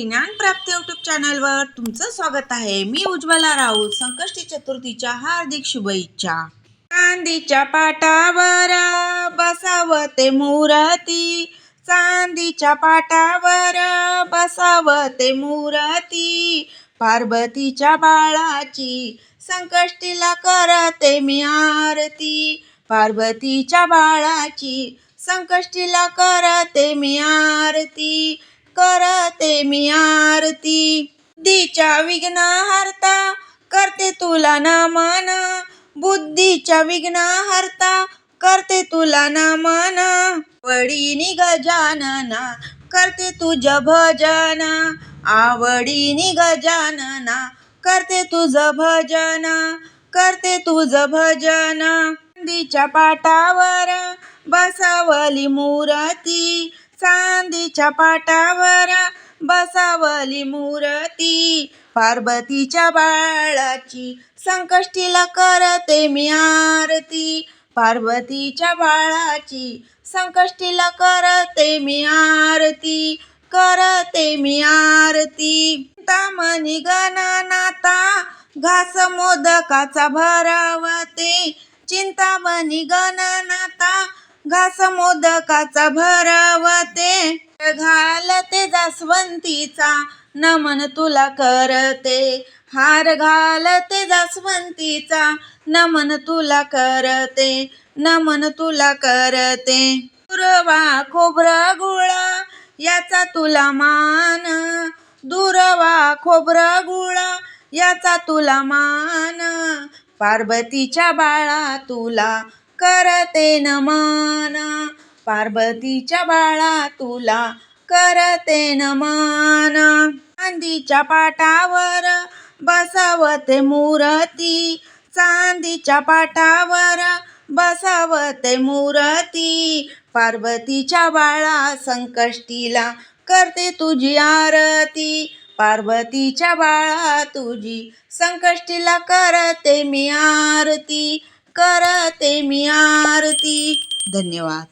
ज्ञान प्राप्ती यूट्यूब चॅनलवर तुमचं स्वागत आहे. मी उज्ज्वला राऊत. संकष्टी चतुर्थीच्या हार्दिक शुभेच्छा. चांदीच्या पाटावर बसावते मूर्ती, चांदीच्या पाटावर बसावते मूर्ती, पार्वतीच्या बाळाची संकष्टीला करते मी आरती, पार्वतीच्या बाळाची संकष्टीला करते मी आरती, करते मी आरती. बुद्धीच्या विघ्न हरता करते तुला नमन, बुद्धीच्या विघ्न हरता करते तुला नमन, आवडीनी गजानना करते तुझ भजन, आवडीनी गजानना करते तुझ भजन, करते तुझ भजन. चांदीच्या पाटावर बसावली मूर्ती, चांदीच्या पाटावर बसावली मूर्ती, पार्वतीच्या बाळाची संकष्टीला करते मी आरती, पार्वतीच्या बाळाची संकष्टीला करते मी आरती, करते मी आरती. चिंतामणी गणनाथा घास मोदकाचा भरवते, चिंतामणी गणनाथा घास मोदकाचा भरवते, घालते जास्वंतीचा नमन तुला करते, हार घालते जास्वंतीचा नमन तुला करते, नमन तुला करते. दुर्वा खोबरं गुळ याचा तुला मान, दुर्वा खोबरं गुळ याचा तुला मान, पार्वतीच्या बाळा तुला करते नमन, पार्वतीच्या बाळा तुला करते नमन. चांदीच्या पाटावर बसावते मूर्ती, चांदीच्या पाटावर बसावते मूर्ती, पार्वतीच्या बाळा संकष्टीला करते तुझी आरती, पार्वतीच्या बाळा तुझी संकष्टीला करते मी आरती, करते मी आरती. धन्यवाद.